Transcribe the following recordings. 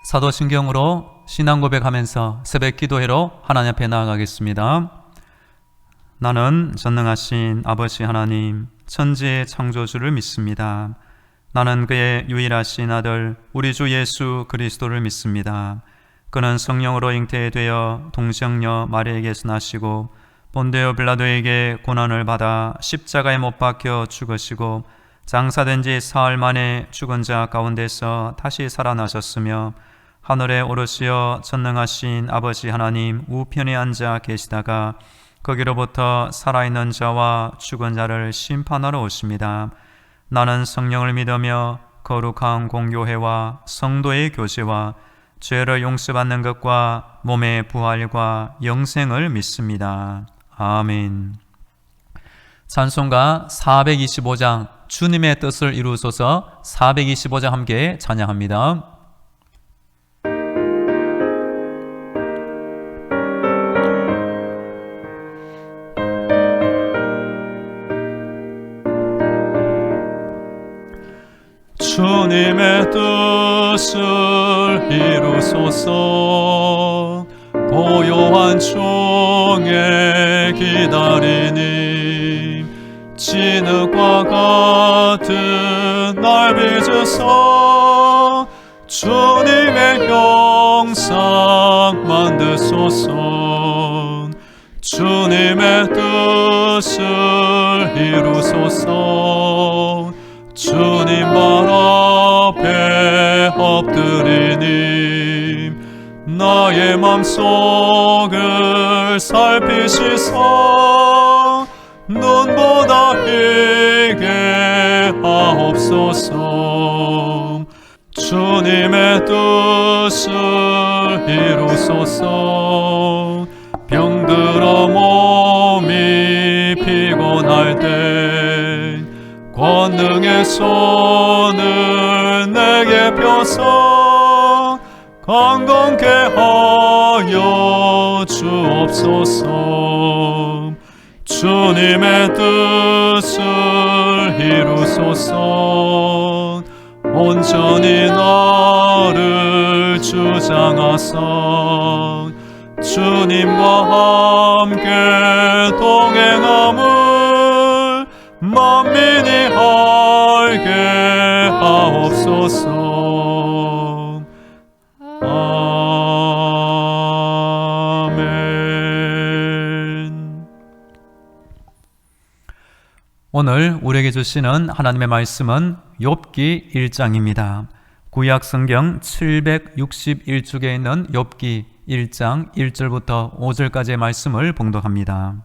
사도신경으로 신앙 고백하면서 새벽 기도회로 하나님 앞에 나아가겠습니다. 나는 전능하신 아버지 하나님, 천지의 창조주를 믿습니다. 나는 그의 유일하신 아들 우리 주 예수 그리스도를 믿습니다. 그는 성령으로 잉태되어 동정녀 마리아에게서 나시고 본디오 빌라도에게 고난을 받아 십자가에 못 박혀 죽으시고 장사된 지 사흘 만에 죽은 자 가운데서 다시 살아나셨으며 하늘에 오르시어 전능하신 아버지 하나님 우편에 앉아 계시다가 거기로부터 살아있는 자와 죽은 자를 심판하러 오십니다. 나는 성령을 믿으며 거룩한 공교회와 성도의 교제와 죄를 용서받는 것과 몸의 부활과 영생을 믿습니다. 아멘. 찬송가 425장 주님의 뜻을 이루소서 425장 함께 찬양합니다. 주님의 뜻을 이루소서 고요한 종의 기다리니 진흙과 같은 날 빚으소 주님의 형상 만드소서 주님의 뜻을 이루소서 주님 발 앞에 엎드리니 나의 맘속을 살피시사 눈보다 희게 하옵소서 주님의 뜻을 이루소서 병들어 몸이 피곤할 때 권능의 손을 내게 펴서 강건케 하여 주옵소서 주님의 뜻을 이루소서 온전히 나를 주장하사 주님과 함께 동행함을 만민이 알게 하옵소서. 아멘. 오늘 우리에게 주시는 하나님의 말씀은 욥기 1장입니다. 구약 성경 761쪽에 있는 욥기 1장 1절부터 5절까지의 말씀을 봉독합니다.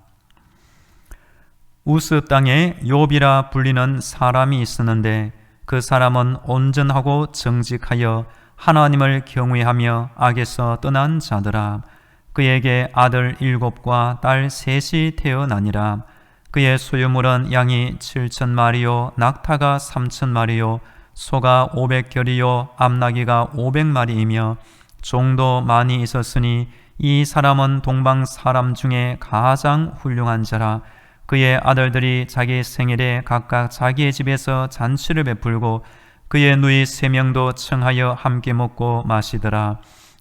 우스 땅에 욥이라 불리는 사람이 있었는데 그 사람은 온전하고 정직하여 하나님을 경외하며 악에서 떠난 자더라. 그에게 아들 7과 딸 3이 태어나니라. 그의 소유물은 양이 7,000마리요 낙타가 3,000마리요 소가 500결이요 암나귀가 500마리이며 종도 많이 있었으니 이 사람은 동방 사람 중에 가장 훌륭한 자라. 그의 아들들이 자기 생일에 각각 자기의 집에서 잔치를 베풀고 그의 누이 3명도 청하여 함께 먹고 마시더라.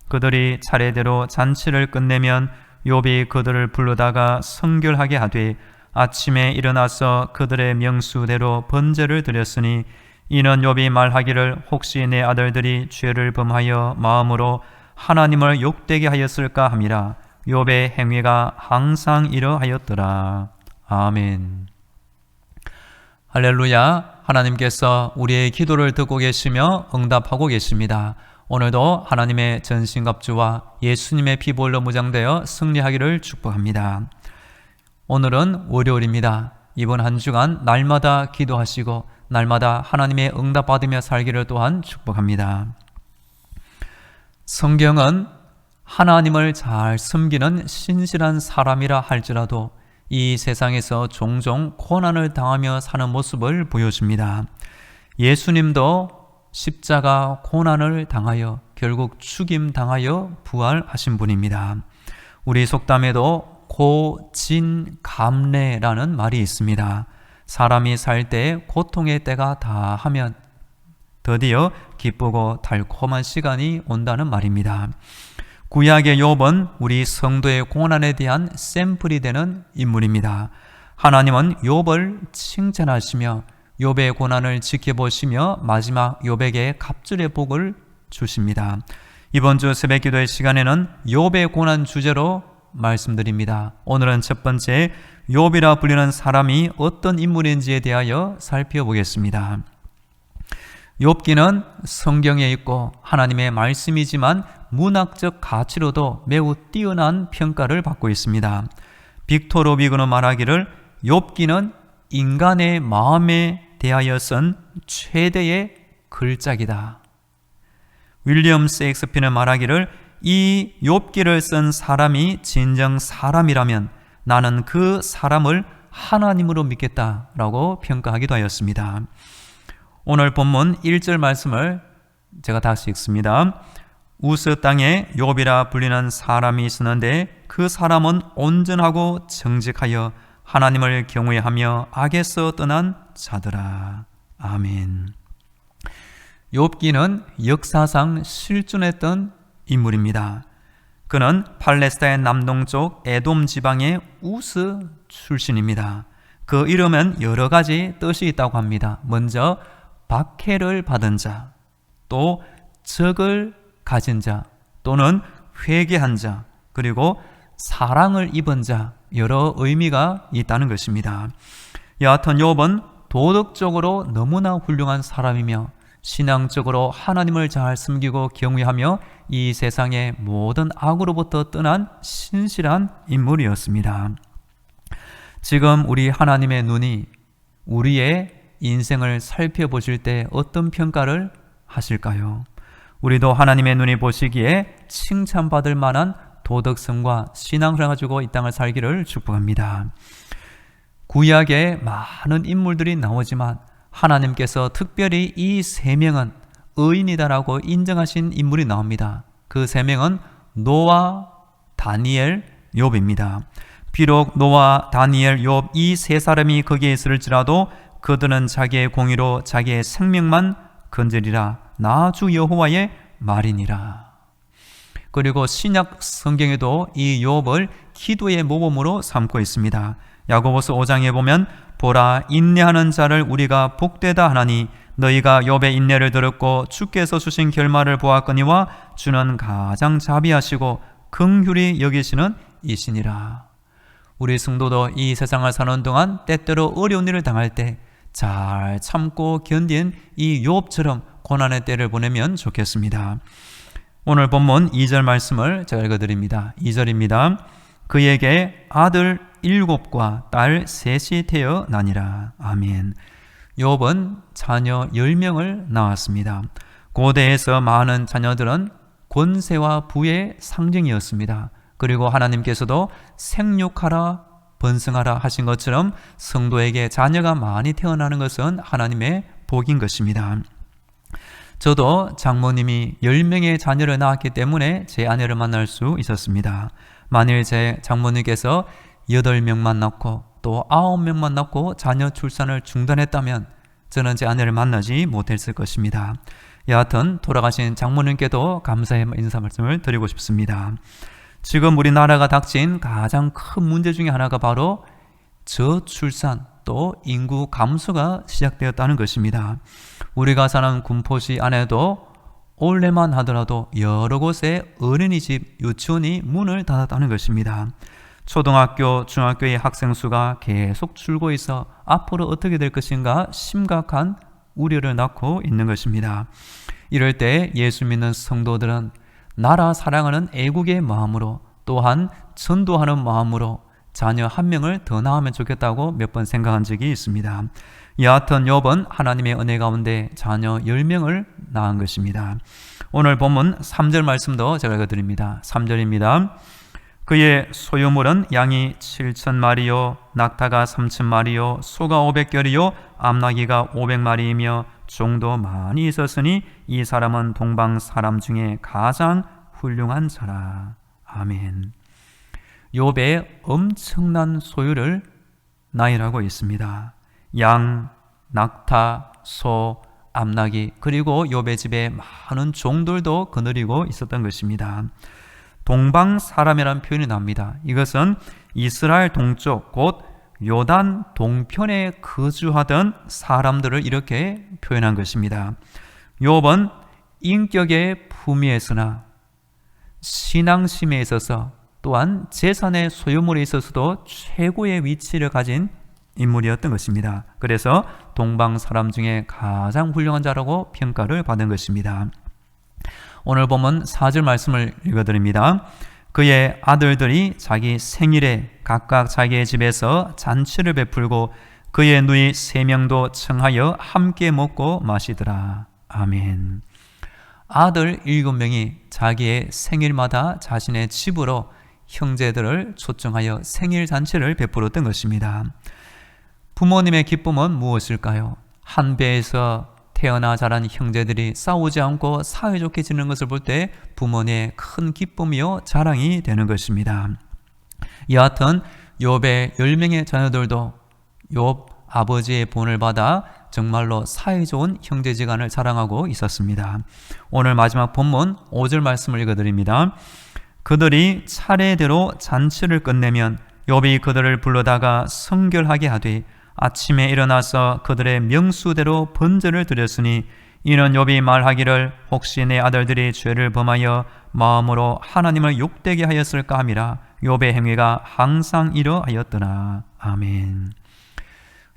그들이 차례대로 잔치를 끝내면 욥이 그들을 부르다가 성결하게 하되 아침에 일어나서 그들의 명수대로 번제를 드렸으니 이는 욥이 말하기를 혹시 내 아들들이 죄를 범하여 마음으로 하나님을 욕되게 하였을까 함이라. 욥의 행위가 항상 이러하였더라. 아멘. 할렐루야. 하나님께서 우리의 기도를 듣고 계시며 응답하고 계십니다. 오늘도 하나님의 전신갑주와 예수님의 피 보혈로 무장되어 승리하기를 축복합니다. 오늘은 월요일입니다. 이번 한 주간 날마다 기도하시고 날마다 하나님의 응답받으며 살기를 또한 축복합니다. 성경은 하나님을 잘 섬기는 신실한 사람이라 할지라도 이 세상에서 종종 고난을 당하며 사는 모습을 보여줍니다. 예수님도 십자가 고난을 당하여 결국 죽임 당하여 부활하신 분입니다. 우리 속담에도 고진감래라는 말이 있습니다. 사람이 살 때 고통의 때가 다하면 드디어 기쁘고 달콤한 시간이 온다는 말입니다. 구약의 욥은 우리 성도의 고난에 대한 샘플이 되는 인물입니다. 하나님은 욥을 칭찬하시며 욥의 고난을 지켜보시며 마지막 욥에게 갑절의 복을 주십니다. 이번 주 새벽기도의 시간에는 욥의 고난 주제로 말씀드립니다. 오늘은 첫 번째 욥이라 불리는 사람이 어떤 인물인지에 대하여 살펴보겠습니다. 욥기는 성경에 있고 하나님의 말씀이지만 문학적 가치로도 매우 뛰어난 평가를 받고 있습니다. 빅토르 후고는 말하기를 욥기는 인간의 마음에 대하여 쓴 최대의 글작이다. 윌리엄 셰익스피어는 말하기를 이 욥기를 쓴 사람이 진정 사람이라면 나는 그 사람을 하나님으로 믿겠다라고 평가하기도 하였습니다. 오늘 본문 1절 말씀을 제가 다시 읽습니다. 우스 땅에 욥이라 불리는 사람이 있었는데 그 사람은 온전하고 정직하여 하나님을 경외하며 악에서 떠난 자더라. 아멘. 욥기는 역사상 실존했던 인물입니다. 그는 팔레스타인 남동쪽 에돔 지방의 우스 출신입니다. 그 이름은 여러 가지 뜻이 있다고 합니다. 먼저 박해를 받은 자, 또 적을 가진 자, 또는 회개한 자, 그리고 사랑을 입은 자, 여러 의미가 있다는 것입니다. 여하튼 욥은 도덕적으로 너무나 훌륭한 사람이며 신앙적으로 하나님을 잘 섬기고 경외하며 이 세상의 모든 악으로부터 떠난 신실한 인물이었습니다. 지금 우리 하나님의 눈이 우리의 인생을 살펴보실 때 어떤 평가를 하실까요? 우리도 하나님의 눈이 보시기에 칭찬받을 만한 도덕성과 신앙을 가지고 이 땅을 살기를 축복합니다. 구약에 많은 인물들이 나오지만 하나님께서 특별히 이 세 명은 의인이다라고 인정하신 인물이 나옵니다. 그 세 명은 노아, 다니엘, 욥입니다. 비록 노아, 다니엘, 욥 이 세 사람이 거기에 있을지라도 그들은 자기의 공의로 자기의 생명만 건지리라. 나 주 여호와의 말이니라. 그리고 신약 성경에도 이 욥을 기도의 모범으로 삼고 있습니다. 야고보서 5장에 보면 보라 인내하는 자를 우리가 복되다 하나니 너희가 욥의 인내를 들었고 주께서 주신 결말을 보았거니와 주는 가장 자비하시고 긍휼히 여기시는 이시니라. 우리 성도도 이 세상을 사는 동안 때때로 어려운 일을 당할 때 잘 참고 견딘 이 욥처럼 고난의 때를 보내면 좋겠습니다. 오늘 본문 2절 말씀을 제가 읽어드립니다. 2절입니다. 그에게 아들 7과 딸 3이 태어나니라. 아멘. 욥은 자녀 10명을 낳았습니다. 고대에서 많은 자녀들은 권세와 부의 상징이었습니다. 그리고 하나님께서도 생육하라 번성하라 하신 것처럼 성도에게 자녀가 많이 태어나는 것은 하나님의 복인 것입니다. 저도 장모님이 10명의 자녀를 낳았기 때문에 제 아내를 만날 수 있었습니다. 만일 제 장모님께서 8명만 낳고 또 9명만 낳고 자녀 출산을 중단했다면 저는 제 아내를 만나지 못했을 것입니다. 여하튼 돌아가신 장모님께도 감사의 인사 말씀을 드리고 싶습니다. 지금 우리나라가 닥친 가장 큰 문제 중에 하나가 바로 저출산 또 인구 감소가 시작되었다는 것입니다. 우리가 사는 군포시 안에도 올해만 하더라도 여러 곳에 어린이집, 유치원이 문을 닫았다는 것입니다. 초등학교, 중학교의 학생 수가 계속 줄고 있어 앞으로 어떻게 될 것인가 심각한 우려를 낳고 있는 것입니다. 이럴 때 예수 믿는 성도들은 나라 사랑하는 애국의 마음으로 또한 전도하는 마음으로 자녀 한 명을 더 낳으면 좋겠다고 몇 번 생각한 적이 있습니다. 여하튼 욥은 하나님의 은혜 가운데 자녀 10명을 낳은 것입니다. 오늘 본문 3절 말씀도 제가 읽어드립니다. 3절입니다. 그의 소유물은 양이 7,000마리요 낙타가 3,000마리요 소가 500결이요 암나귀가 500마리이며 종도 많이 있었으니 이 사람은 동방 사람 중에 가장 훌륭한 자라. 아멘. 욥의 엄청난 소유를 나열하고 있습니다. 양, 낙타, 소, 암나기 그리고 욥의 집에 많은 종들도 거느리고 있었던 것입니다. 동방 사람이라는 표현이 나옵니다. 이것은 이스라엘 동쪽 곧 요단 동편에 거주하던 사람들을 이렇게 표현한 것입니다. 욥은 인격의 품위에서나 신앙심에 있어서 또한 재산의 소유물에 있어서도 최고의 위치를 가진 인물이었던 것입니다. 그래서 동방 사람 중에 가장 훌륭한 자라고 평가를 받은 것입니다. 오늘 보면 4절 말씀을 읽어드립니다. 그의 아들들이 자기 생일에 각각 자기의 집에서 잔치를 베풀고 그의 누이 3명도 청하여 함께 먹고 마시더라. 아멘. 아들 7명이 자기의 생일마다 자신의 집으로 형제들을 초청하여 생일 잔치를 베풀었던 것입니다. 부모님의 기쁨은 무엇일까요? 한 배에서 태어나 자란 형제들이 싸우지 않고 사이좋게 지내는 것을 볼 때 부모님의 큰 기쁨이요 자랑이 되는 것입니다. 여하튼 욥의 10명의 자녀들도 욥 아버지의 본을 받아 정말로 사이좋은 형제지간을 자랑하고 있었습니다. 오늘 마지막 본문 5절 말씀을 읽어드립니다. 그들이 차례대로 잔치를 끝내면 욥이 그들을 불러다가 성결하게 하되 아침에 일어나서 그들의 명수대로 번제를 드렸으니 이는 욥이 말하기를 혹시 내 아들들이 죄를 범하여 마음으로 하나님을 욕되게 하였을까 함이라. 욥의 행위가 항상 이러하였더라. 아멘.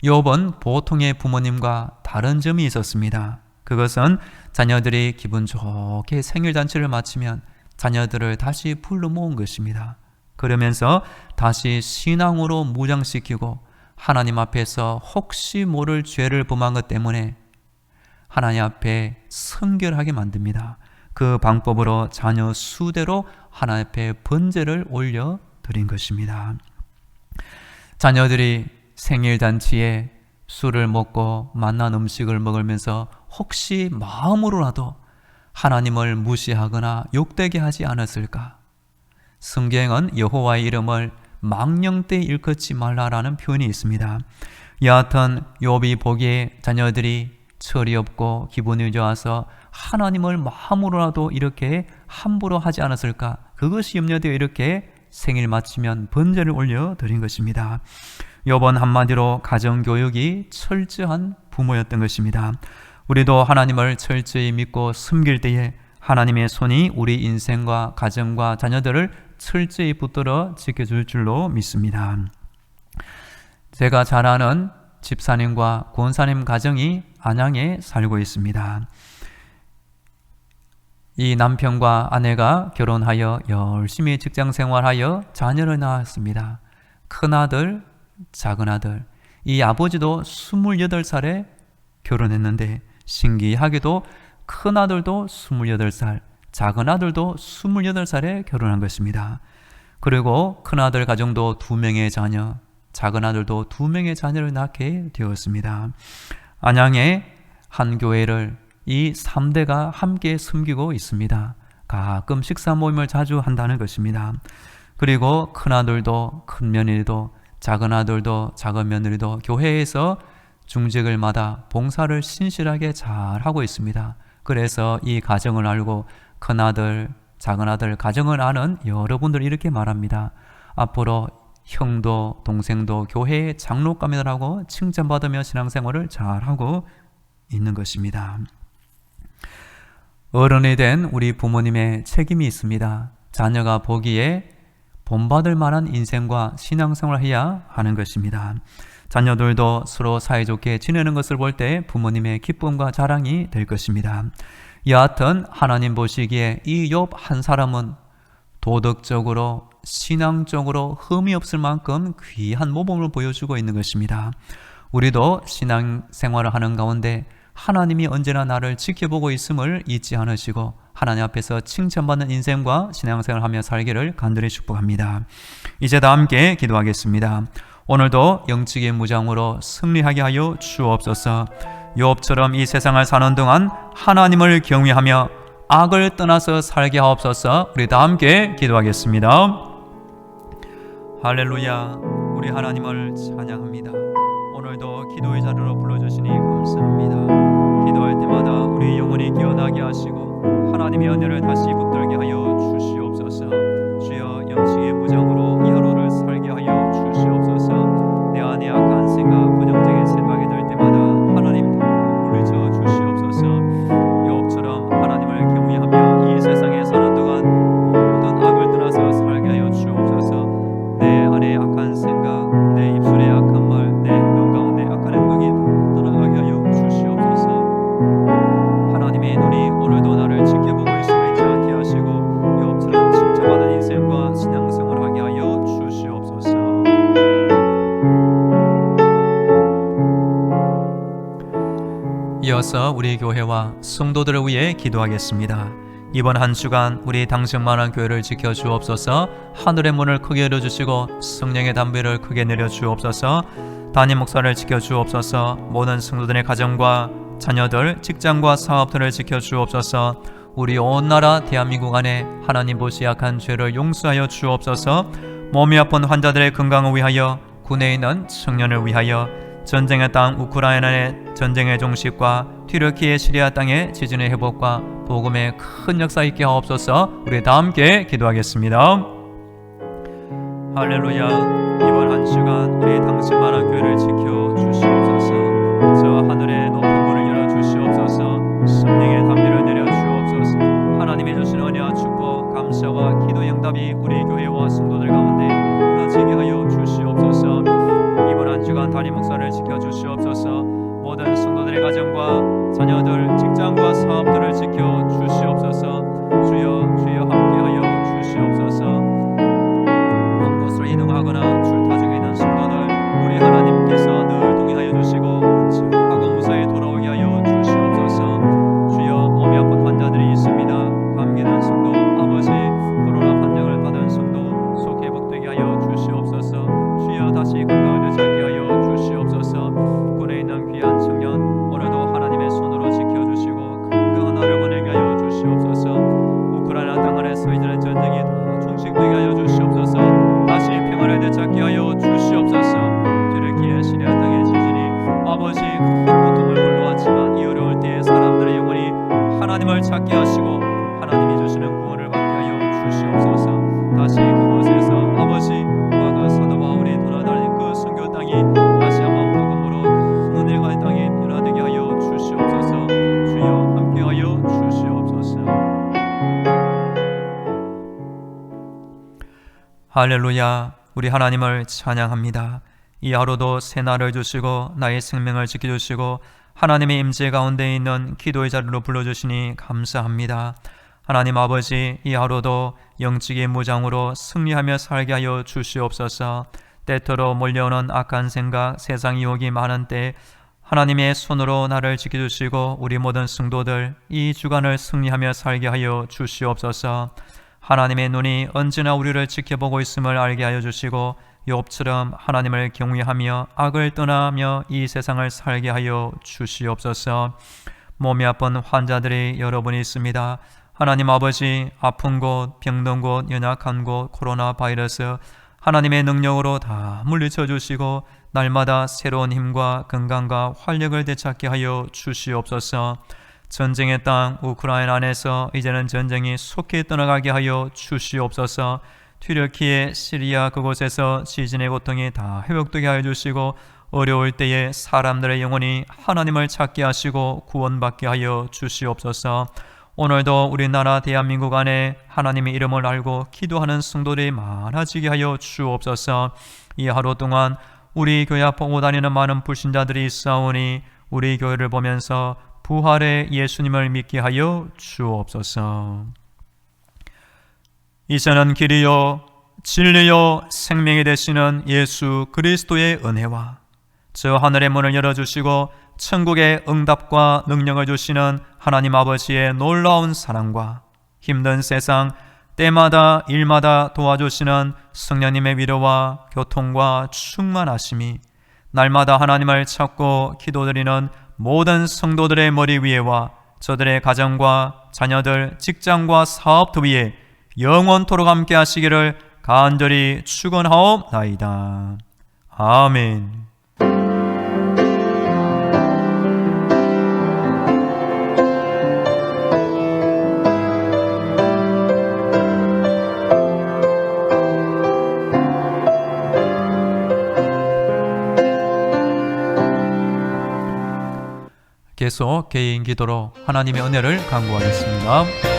욥은 보통의 부모님과 다른 점이 있었습니다. 그것은 자녀들이 기분 좋게 생일잔치를 마치면 자녀들을 다시 불러 모은 것입니다. 그러면서 다시 신앙으로 무장시키고 하나님 앞에서 혹시 모를 죄를 범한 것 때문에 하나님 앞에 성결하게 만듭니다. 그 방법으로 자녀 수대로 하나님 앞에 번제를 올려드린 것입니다. 자녀들이 생일잔치에 술을 먹고 맛난 음식을 먹으면서 혹시 마음으로라도 하나님을 무시하거나 욕되게 하지 않았을까? 성경은 여호와의 이름을 망령되이 일컫지 말라라는 표현이 있습니다. 여하튼 욥이 보기에 자녀들이 철이 없고 기분이 좋아서 하나님을 마음으로라도 이렇게 함부로 하지 않았을까? 그것이 염려되어 이렇게 생일 마치면 번제를 올려드린 것입니다. 욥은 한마디로 가정교육이 철저한 부모였던 것입니다. 우리도 하나님을 철저히 믿고 섬길 때에 하나님의 손이 우리 인생과 가정과 자녀들을 철저히 붙들어 지켜줄 줄로 믿습니다. 제가 잘 아는 집사님과 권사님 가정이 안양에 살고 있습니다. 이 남편과 아내가 결혼하여 열심히 직장 생활하여 자녀를 낳았습니다. 큰아들, 작은아들. 이 아버지도 28살에 결혼했는데 신기하게도 큰아들도 28살, 작은아들도 28살에 결혼한 것입니다. 그리고 큰아들 가정도 2명의 자녀, 작은아들도 2명의 자녀를 낳게 되었습니다. 안양의 한 교회를 이 3대가 함께 섬기고 있습니다. 가끔 식사 모임을 자주 한다는 것입니다. 그리고 큰아들도 큰며느리도 작은아들도 작은며느리도 교회에서 중직을 맡아 봉사를 신실하게 잘 하고 있습니다. 그래서 이 가정을 알고 큰아들, 작은아들 가정을 아는 여러분들이 이렇게 말합니다. 앞으로 형도 동생도 교회의 장로감이라고 칭찬받으며 신앙생활을 잘하고 있는 것입니다. 어른이 된 우리 부모님의 책임이 있습니다. 자녀가 보기에 본받을 만한 인생과 신앙생활을 해야 하는 것입니다. 자녀들도 서로 사이좋게 지내는 것을 볼 때 부모님의 기쁨과 자랑이 될 것입니다. 여하튼 하나님 보시기에 이 욥 한 사람은 도덕적으로 신앙적으로 흠이 없을 만큼 귀한 모범을 보여주고 있는 것입니다. 우리도 신앙생활을 하는 가운데 하나님이 언제나 나를 지켜보고 있음을 잊지 않으시고 하나님 앞에서 칭찬받는 인생과 신앙생활을 하며 살기를 간절히 축복합니다. 이제 다 함께 기도하겠습니다. 오늘도 영적인 무장으로 승리하게 하여 주옵소서. 욥처럼 이 세상을 사는 동안 하나님을 경외하며 악을 떠나서 살게 하옵소서. 우리 다 함께 기도하겠습니다. 할렐루야. 우리 하나님을 찬양합니다. 오늘도 기도의 자리로 불러주시니 감사합니다. 기도할 때마다 우리 영혼이 깨어나게 하시고 하나님의 은혜를 다시 붙들게 하여 주시옵소서. 주여 영적의 무장으로 이 하루를 살게 하여 주시옵소서. 내 안에 악한 생각, 부정적인 생각이 들 때마다 하나님 다 물리쳐 주시옵소서. 욥처럼 하나님을 경외하며 이 세상에 사는 동안 모든 악을 떠나서 살게 하여 주옵소서. 내 안에 악한 생각, 내 입술에 악한 말, 내 행동 가운데 악한 행동이 다 떠나가게 하여 주시옵소서. 하나님의 눈이 오늘도 나를 지켜보고 있음을 잊지 않게 하시고 욥처럼 칭찬받은 인생과 신앙생활을 하게 하여 주시옵소서. 이어서 우리 교회와 성도들을 위해 기도하겠습니다. 이번 한 주간 우리 당신만한 교회를 지켜주옵소서. 하늘의 문을 크게 열어주시고 성령의 담비를 크게 내려주옵소서. 담임 목사를 지켜주옵소서. 모든 성도들의 가정과 자녀들, 직장과 사업들을 지켜주옵소서. 우리 온 나라 대한민국 안에 하나님 보시 악한 죄를 용서하여 주옵소서. 몸이 아픈 환자들의 건강을 위하여, 군에 있는 청년을 위하여, 전쟁의 땅 우크라이나의 전쟁의 종식과 튀르키예 시리아 땅의 지진의 회복과 복음의 큰 역사 있게 하옵소서. 우리 다 함께 기도하겠습니다. 할렐루야. 이번 한 주간 우리 당신만한 교회를 지켜주시옵소서. 저 하늘의 높은 문을 열어주시옵소서. 성령의 담비를 내려주옵소서. 하나님이 주신 은혜와 축복, 감사와 기도 응답이 우리 교회와 성도들 가운데 무너지게 하여 주시옵소서. 이번 한 주간 담임 목사를 지켜주시옵소서. 모든 성도들의 가정과 자녀들, 직장과 사업들을 지켜주시옵소서. 주여 주여 함께하여 주시옵소서. 먼 곳으로 이동하거나 출타 중에 있는 성도들, 우리 하나님께서 늘 동행하여 주시고 안전하고 무사히 돌아오게 하여 주시옵소서. 주여 몸이 아픈 환자들이 있습니다. 감기는 성도, 아버지 코로나 판정을 받은 성도 속 회복되게 하여 주시옵소서. 주여 다시 건강을 되찾게 하여 주시옵소서. 군에 있는 귀한 청년 오늘도 하나님의 손으로 지켜주시고 건강한 하루 보내게 하여 주시옵소서. 우크라이나 땅 안에서 이제는 전쟁이 다 종식되게 하여 주시옵소서. 다시 평화를 되찾게 하여 주시옵소서. 튀르키예 시리아 땅의 지진이 아버지 큰 고통을 불러왔지만 이 어려울 때에 사람들의 영혼이 하나님을 찾게 하시고 하나님이 주시는 구원을 받게 하여 주시옵소서. 다시 그곳에서 아버지 그 사도 바울이 돌아다닌 그 선교 땅이 다시 한번 복음으로 큰 은혜가 땅에 변화되게 하여 주시옵소서. 주여 함께하여 주시옵소서. 할렐루야. 우리 하나님을 찬양합니다. 이 하루도 새 날을 주시고 나의 생명을 지켜주시고 하나님의 임재 가운데 있는 기도의 자리로 불러주시니 감사합니다. 하나님 아버지, 이 하루도 영적인 무장으로 승리하며 살게 하여 주시옵소서. 때때로 몰려오는 악한 생각, 세상 유혹이 많은 때 하나님의 손으로 나를 지켜주시고 우리 모든 성도들 이 주간을 승리하며 살게 하여 주시옵소서. 하나님의 눈이 언제나 우리를 지켜보고 있음을 알게 하여 주시고 욥처럼 하나님을 경외하며 악을 떠나며 이 세상을 살게 하여 주시옵소서. 몸이 아픈 환자들이 여러분이 있습니다. 하나님 아버지, 아픈 곳, 병든 곳, 연약한 곳, 코로나 바이러스 하나님의 능력으로 다 물리쳐 주시고 날마다 새로운 힘과 건강과 활력을 되찾게 하여 주시옵소서. 전쟁의 땅 우크라이나 안에서 이제는 전쟁이 속히 떠나가게 하여 주시옵소서. 튀르키예 시리아 그곳에서 지진의 고통이 다 회복되게 하여 주시고 어려울 때에 사람들의 영혼이 하나님을 찾게 하시고 구원받게 하여 주시옵소서. 오늘도 우리나라 대한민국 안에 하나님의 이름을 알고 기도하는 성도들이 많아지게 하여 주옵소서. 이 하루 동안 우리 교회 앞 보고 다니는 많은 불신자들이 있사오니 우리 교회를 보면서 부활의 예수님을 믿게 하여 주옵소서. 이제는 길이요 진리요 생명이 되시는 예수 그리스도의 은혜와 저 하늘의 문을 열어주시고 천국의 응답과 능력을 주시는 하나님 아버지의 놀라운 사랑과 힘든 세상 때마다 일마다 도와주시는 성령님의 위로와 교통과 충만하심이 날마다 하나님을 찾고 기도드리는 모든 성도들의 머리 위에와 저들의 가정과 자녀들, 직장과 사업도 위에 영원토록 함께 하시기를 간절히 축원하옵나이다. 아멘. 계속 개인 기도로 하나님의 은혜를 간구하겠습니다.